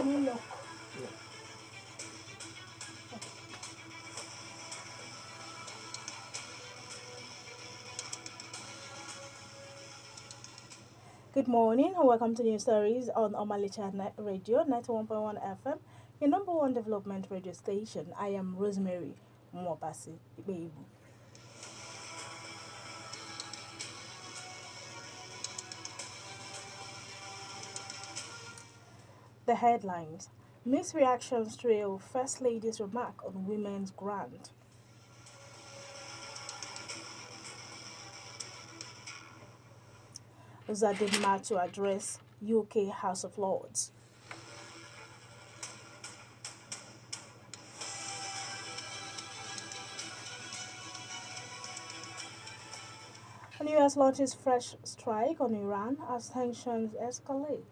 me look. Good morning and welcome to New Stories on Omalicha Radio 91.1 FM, your number one development radio station. I am Rosemary Mwabasi Ibebu. The headlines: Mixed reactions trail First Lady's remark on women's grant. Zadinma to address UK House of Lords. And US launches fresh strike on Iran as tensions escalate.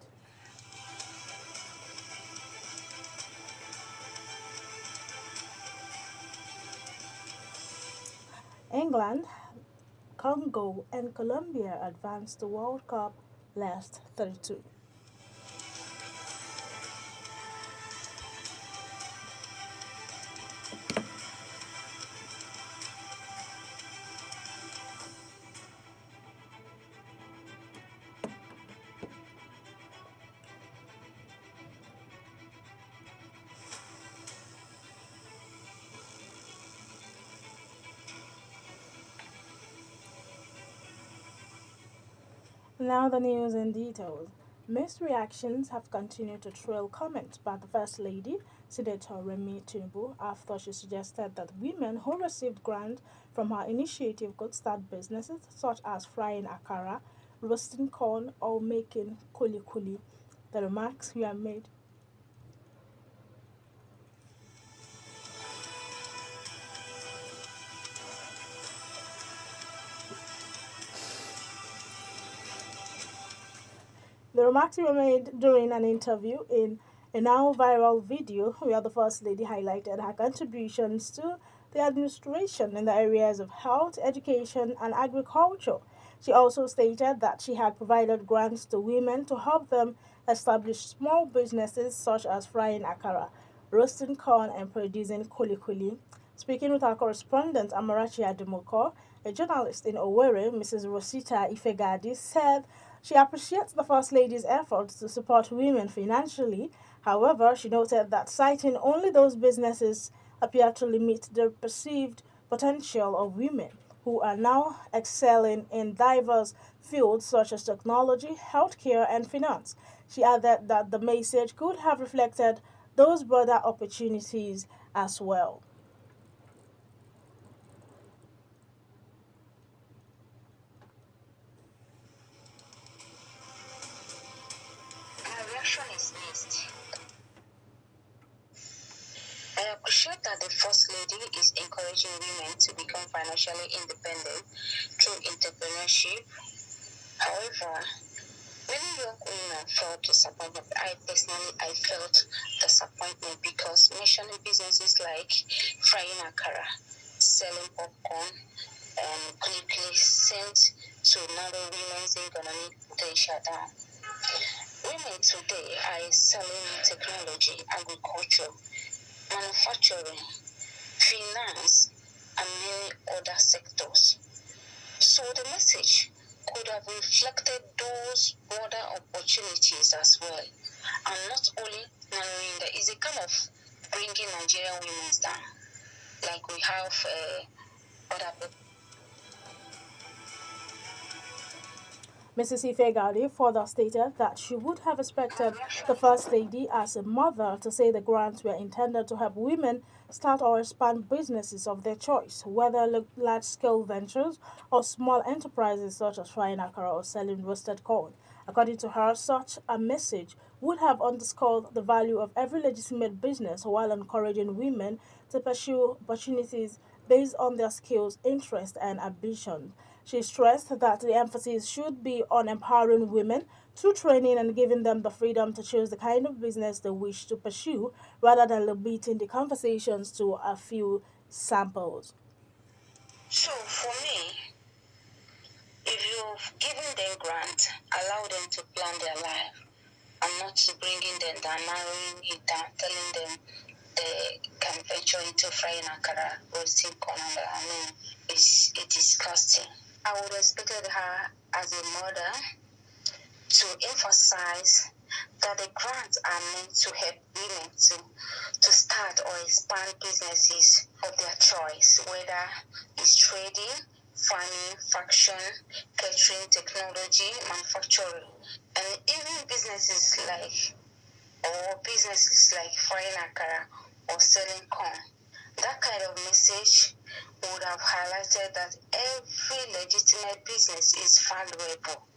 England, Congo, and Colombia advanced to World Cup last 32. Now the news in details. Mixed reactions have continued to trail comments by the First Lady, Senator Remi Tinubu, after she suggested that women who received grants from her initiative could start businesses such as frying akara, roasting corn, or making kuli kuli. The remarks were made. The remarks were made during an interview in a now viral video where the First Lady highlighted her contributions to the administration in the areas of health, education, and agriculture. She also stated that she had provided grants to women to help them establish small businesses such as frying akara, roasting corn, and producing kuli kuli. Speaking with our correspondent Amarachi Ademoko, a journalist in Owerri, Mrs. Rosita Ifegadi, said she appreciates the First Lady's efforts to support women financially. However, she noted that citing only those businesses appear to limit the perceived potential of women who are now excelling in diverse fields such as technology, healthcare, and finance. She added that the message could have reflected those broader opportunities as well. My reaction is mixed. I appreciate that the First Lady is encouraging women to become financially independent through entrepreneurship. However, many young women felt disappointed. I felt disappointment because mentioning businesses like frying akara, selling popcorn, and quickly sent to narrow women's economic potential down. Women today are selling technology, agriculture, manufacturing, finance, and many other sectors. So the message could have reflected those broader opportunities as well, and not only narrowing the is a kind of bringing Nigerian women down, like we have other people. Mrs. Ifegadi further stated that she would have expected the First Lady, as a mother, to say the grants were intended to help women start or expand businesses of their choice, whether large scale ventures or small enterprises such as frying akara or selling roasted corn. According to her, such a message would have underscored the value of every legitimate business while encouraging women to pursue opportunities based on their skills, interests, and ambition. She stressed that the emphasis should be on empowering women through training and giving them the freedom to choose the kind of business they wish to pursue rather than limiting the conversations to a few samples. So for me, if you've given them grant, allow them to plan their life. and not to bringing them down, narrowing it down, telling them they can venture into frying akara, roasting corn, and it's disgusting. I would expected her as a mother to emphasize that the grants are meant to help women to start or expand businesses of their choice, whether it's trading, farming, fashion, catering, technology, manufacturing, and even businesses like frying akara or selling corn. That kind of message would have highlighted that every legitimate business is valuable,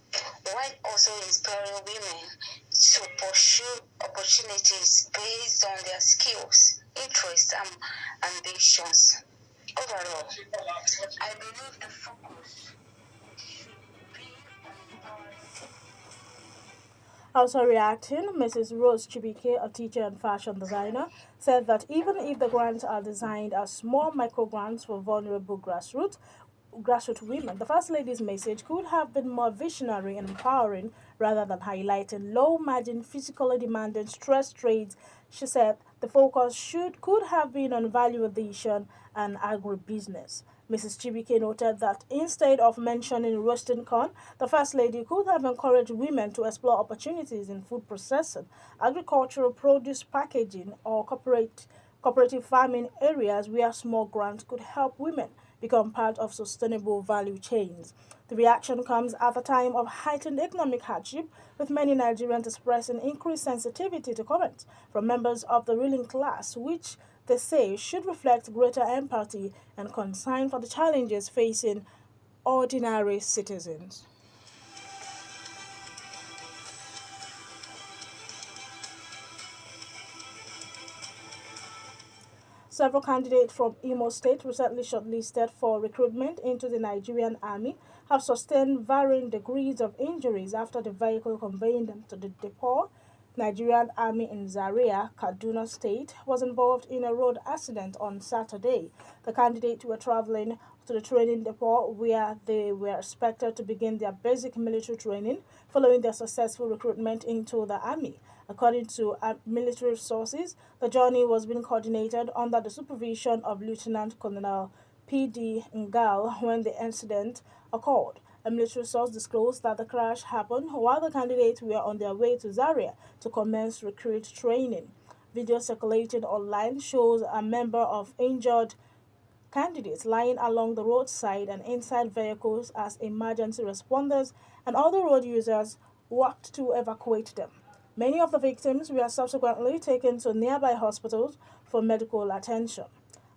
while also inspiring women to pursue opportunities based on their skills, interests, and ambitions. Overall, I believe the focus should be on Also reacting, Mrs. Rose Chibike, a teacher and fashion designer, said that even if the grants are designed as small micro grants for vulnerable grassroots women, the First Lady's message could have been more visionary and empowering rather than highlighting low margin, physically demanding stress trades. She said the focus could have been on value addition and agribusiness. Mrs. Chibike noted that instead of mentioning roasting corn, the First Lady could have encouraged women to explore opportunities in food processing, agricultural produce packaging, or cooperative farming areas where small grants could help women become part of sustainable value chains. The reaction comes at a time of heightened economic hardship, with many Nigerians expressing increased sensitivity to comments from members of the ruling class, which they say should reflect greater empathy and concern for the challenges facing ordinary citizens. Several candidates from Imo State, recently shortlisted for recruitment into the Nigerian Army, have sustained varying degrees of injuries after the vehicle conveying them to the depot. Nigerian Army in Zaria, Kaduna State, was involved in a road accident on Saturday. The candidates were traveling to the training depot where they were expected to begin their basic military training following their successful recruitment into the Army. According to military sources, the journey was being coordinated under the supervision of Lieutenant Colonel P.D. Ngal when the incident occurred. A military source disclosed that the crash happened while the candidates were on their way to Zaria to commence recruit training. Video circulating online shows a member of injured candidates lying along the roadside and inside vehicles as emergency responders and other road users worked to evacuate them. Many of the victims were subsequently taken to nearby hospitals for medical attention.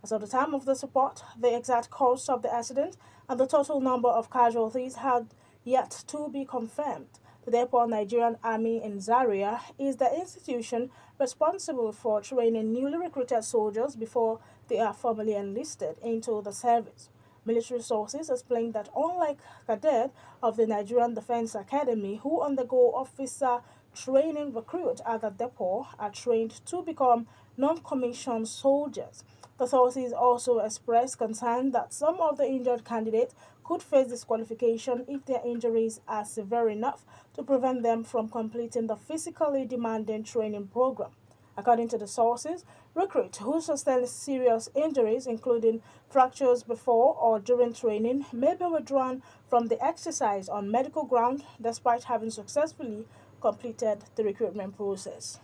As of the time of this report, the exact cause of the accident and the total number of casualties had yet to be confirmed. The Depot Nigerian Army in Zaria is the institution responsible for training newly recruited soldiers before they are formally enlisted into the service. Military sources explain that unlike cadets of the Nigerian Defense Academy who undergo officer training recruit at the depot are trained to become non-commissioned soldiers. The authorities also expressed concern that some of the injured candidates could face disqualification if their injuries are severe enough to prevent them from completing the physically demanding training program. According to the sources, recruits who sustain serious injuries, including fractures before or during training, may be withdrawn from the exercise on medical grounds despite having successfully completed the recruitment process.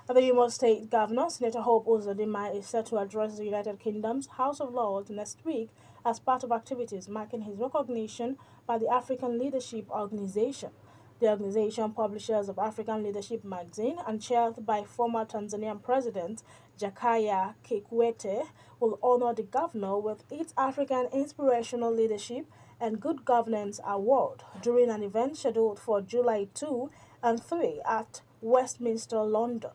The Imo State Governor, Senator Hope Uzodinma, is set to address the United Kingdom's House of Lords next week as part of activities marking his recognition by the African Leadership Organization. The organization, publishers of African Leadership magazine and chaired by former Tanzanian President Jakaya Kikwete, will honor the governor with its African Inspirational Leadership and Good Governance Award during an event scheduled for July 2 and 3 at Westminster, London.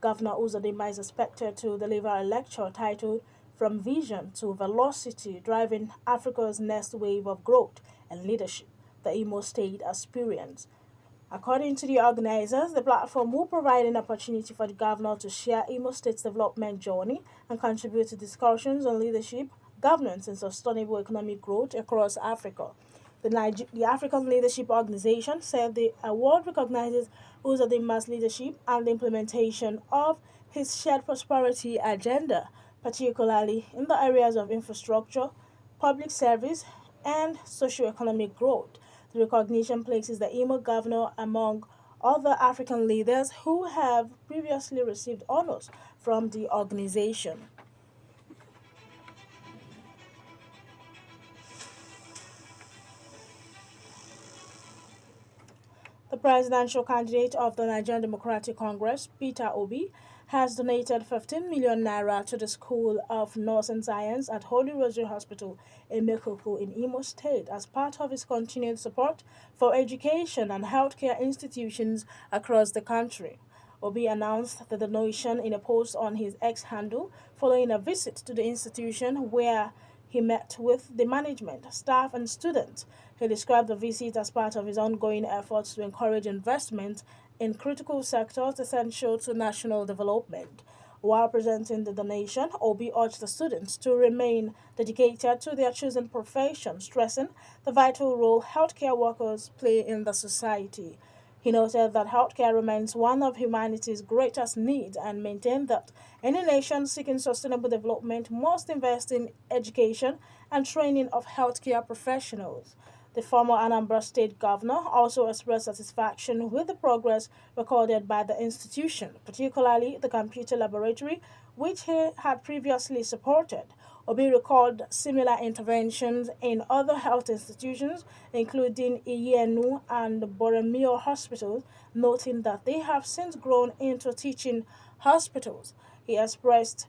Governor Uzodinma is expected to deliver a lecture titled From Vision to Velocity Driving Africa's Next Wave of Growth and Leadership, the Imo State Experience. According to the organizers, the platform will provide an opportunity for the governor to share Imo State's development journey and contribute to discussions on leadership, governance, and sustainable economic growth across Africa. The African Leadership Organization said the award recognizes Uzodinma's leadership and the implementation of his shared prosperity agenda, particularly in the areas of infrastructure, public service, and socio-economic growth. The recognition places the Imo governor among other African leaders who have previously received honors from the organization. The presidential candidate of the Nigerian Democratic Congress, Peter Obi, has donated 15 million naira to the School of Nurse and Science at Holy Rosary Hospital in Mekoko in Imo State as part of his continued support for education and healthcare institutions across the country. Obi announced the donation in a post on his X handle following a visit to the institution where he met with the management, staff, and students. He described the visit as part of his ongoing efforts to encourage investment in critical sectors essential to national development. While presenting the donation, Obi urged the students to remain dedicated to their chosen profession, stressing the vital role healthcare workers play in the society. He noted that healthcare remains one of humanity's greatest needs and maintained that any nation seeking sustainable development must invest in education and training of healthcare professionals. The former Anambra State governor also expressed satisfaction with the progress recorded by the institution, particularly the computer laboratory, which he had previously supported. Obi recalled similar interventions in other health institutions, including Iyenu and Boromeo hospitals, noting that they have since grown into teaching hospitals. He expressed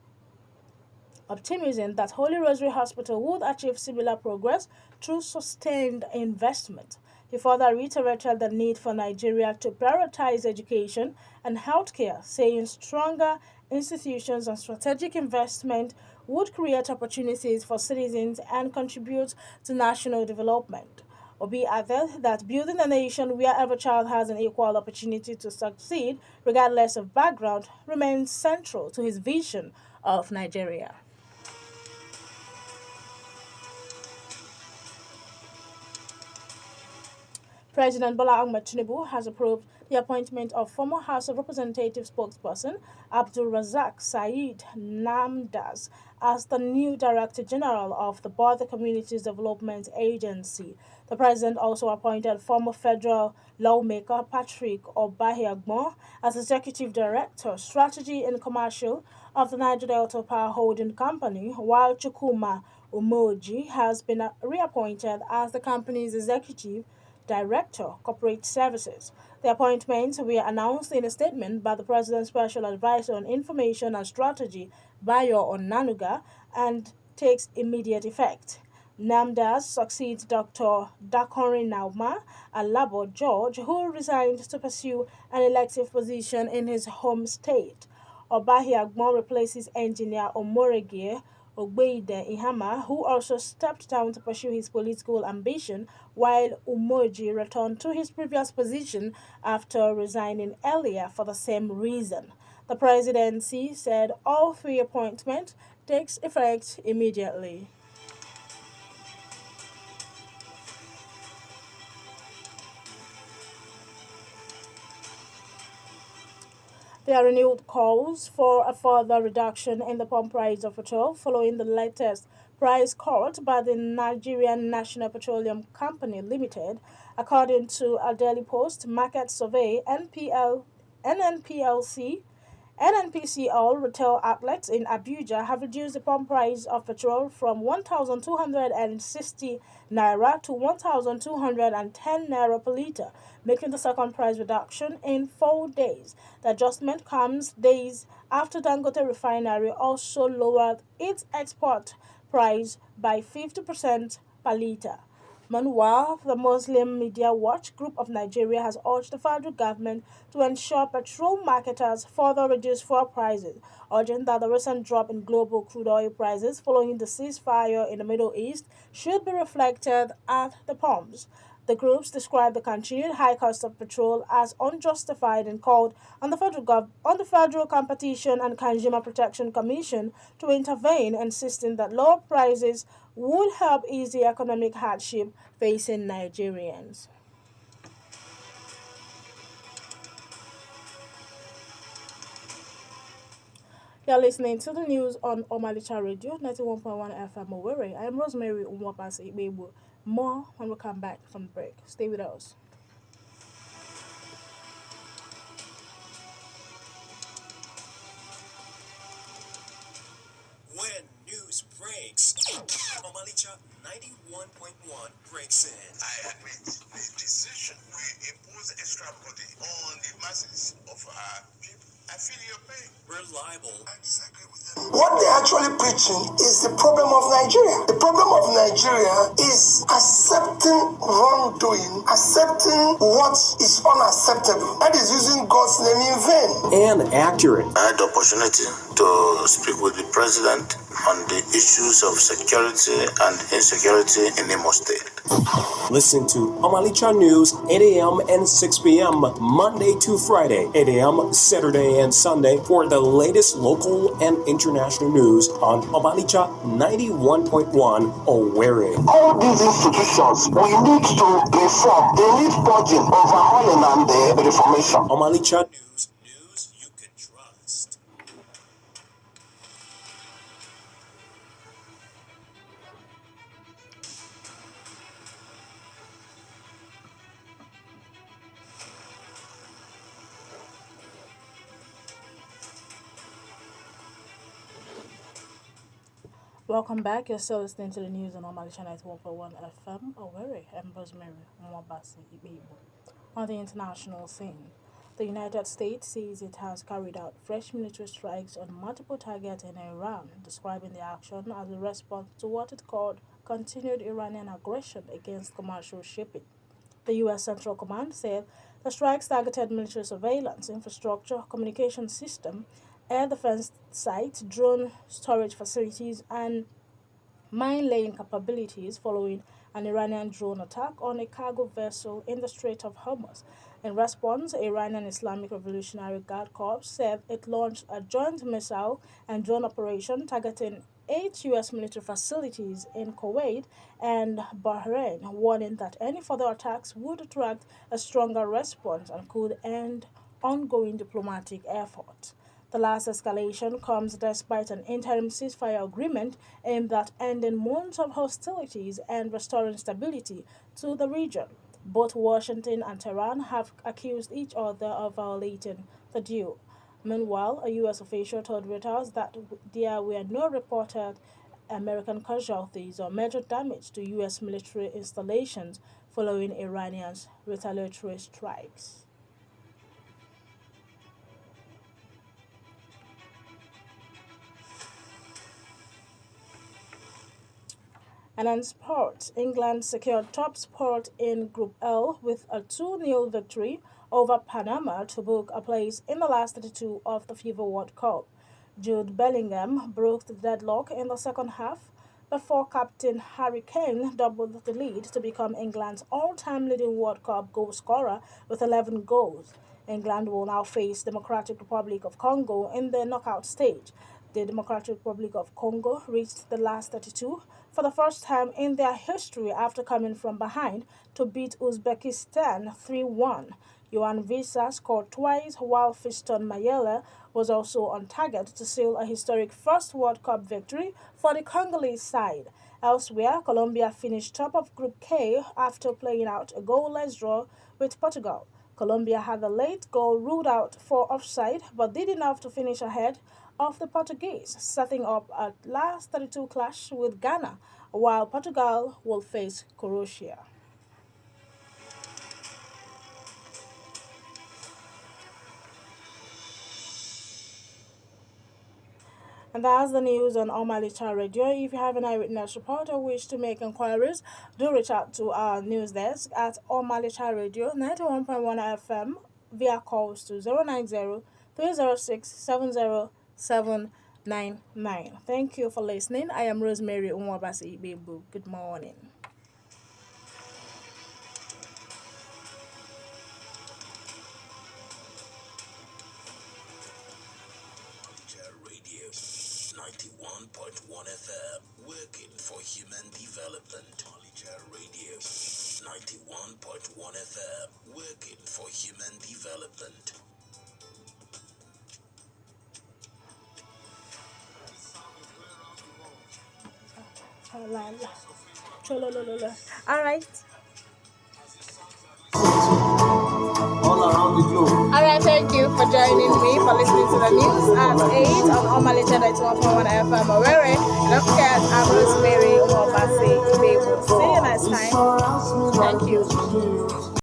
optimism that Holy Rosary Hospital would achieve similar progress through sustained investment. He further reiterated the need for Nigeria to prioritize education and healthcare, saying stronger institutions and strategic investment would create opportunities for citizens and contribute to national development. Obi added that building a nation where every child has an equal opportunity to succeed, regardless of background, remains central to his vision of Nigeria. President Bola Ahmed Tinubu has approved the appointment of former House of Representatives spokesperson Abdul Razak Saeed Namdas as the new Director General of the Border Communities Development Agency. The president also appointed former federal lawmaker Patrick Obahiagbon as Executive Director, Strategy and Commercial of the Niger Delta Power Holding Company, while Chukuma Umoji has been reappointed as the company's executive Director, Corporate Services. The appointments were announced in a statement by the President's Special Advisor on Information and Strategy, Bayo Onanuga, and takes immediate effect. Namdas succeeds Dr. Dakori Nauma Alabo George, who resigned to pursue an elective position in his home state. Obahi Agbon replaces engineer Omoregie Ogbeide Ihama, who also stepped down to pursue his political ambition, while Umoji returned to his previous position after resigning earlier for the same reason. The presidency said all three appointments takes effect immediately. There are renewed calls for a further reduction in the pump price of petrol following the latest price cut by the Nigerian National Petroleum Company Limited. According to a Daily Post market survey, NNPLC NNPCL retail outlets in Abuja have reduced the pump price of petrol from 1,260 naira to 1,210 naira per litre, making the second price reduction in 4 days. The adjustment comes days after Dangote Refinery also lowered its export price by 50% per litre. Meanwhile, the Muslim Media Watch Group of Nigeria has urged the federal government to ensure petrol marketers further reduce fuel prices, urging that the recent drop in global crude oil prices following the ceasefire in the Middle East should be reflected at the pumps. The groups described the continued high cost of petrol as unjustified and called on the Federal Competition and Consumer Protection Commission to intervene, insisting that lower prices would help ease the economic hardship facing Nigerians. You're listening to the news on Omalicha Radio, 91.1 FM Owerri. I am Rosemary Umwapasi Ibebu. More when we come back from the break. Stay with us. When news breaks, Omalicha 91.1 breaks in. I admit the decision will impose extra burden on the masses of our people. I feel your pain. Reliable. I disagree with them. What they're actually preaching is the problem of Nigeria. The problem of Nigeria is accepting wrongdoing, accepting what is unacceptable. That is using God's name in vain. And accurate. I had the opportunity to speak with the president on the issues of security and insecurity in Imo State. Listen to Omalicha News 8 a.m. and 6 p.m. Monday to Friday, 8 a.m. Saturday and Sunday for the latest local and international news on Omalicha 91.1 Owerri. All these institutions, we need to reform. They need purging, overhauling, and reformation. Omalicha News you can trust. Welcome back. You're still listening to the news on Omalicha 91.1 FM Owerri. I'm Rosemary Umwapasi Ibebu. On the international scene, the United States says it has carried out fresh military strikes on multiple targets in Iran, describing the action as a response to what it called continued Iranian aggression against commercial shipping. The U.S. Central Command said the strikes targeted military surveillance, infrastructure, communication system, air defense sites, drone storage facilities, and mine laying capabilities following an Iranian drone attack on a cargo vessel in the Strait of Hormuz. In response, Iranian Islamic Revolutionary Guard Corps said it launched a joint missile and drone operation targeting 8 U.S. military facilities in Kuwait and Bahrain, warning that any further attacks would attract a stronger response and could end ongoing diplomatic efforts. The last escalation comes despite an interim ceasefire agreement aimed at ending months of hostilities and restoring stability to the region. Both Washington and Tehran have accused each other of violating the deal. Meanwhile, a U.S. official told Reuters that there were no reported American casualties or major damage to U.S. military installations following Iranians' retaliatory strikes. And in sports, England secured top spot in Group L with a 2-0 victory over Panama to book a place in the last 32 of the FIFA World Cup. Jude Bellingham broke the deadlock in the second half before captain Harry Kane doubled the lead to become England's all-time leading World Cup goal scorer with 11 goals. England will now face Democratic Republic of Congo in the knockout stage. The Democratic Republic of Congo reached the last 32 for the first time in their history after coming from behind to beat Uzbekistan 3-1. Yohan Wissa scored twice, while Fiston Mayele was also on target to seal a historic first World Cup victory for the Congolese side. Elsewhere, Colombia finished top of Group K after playing out a goalless draw with Portugal. Colombia had a late goal ruled out for offside but did enough to finish ahead of the Portuguese, setting up a last 32 clash with Ghana, while Portugal will face Croatia. And that's the news on Omalicha Radio. If you have an eyewitness report or wish to make inquiries, do reach out to our news desk at Omalicha Radio 91.1 FM via calls to 090 306 70799. Thank you for listening. I am Rosemary Umwabasi Ibebu. Good morning. 91.1 FM, working for human development. Malicha Radio. 91.1 FM, working for human development. All right. All around the globe. All right, thank you for joining me for listening to the news at 8 on Omalicha 91.1 FM Owerri. Don't forget, I'm Rosemary Omobasi. See you next time. Thank you.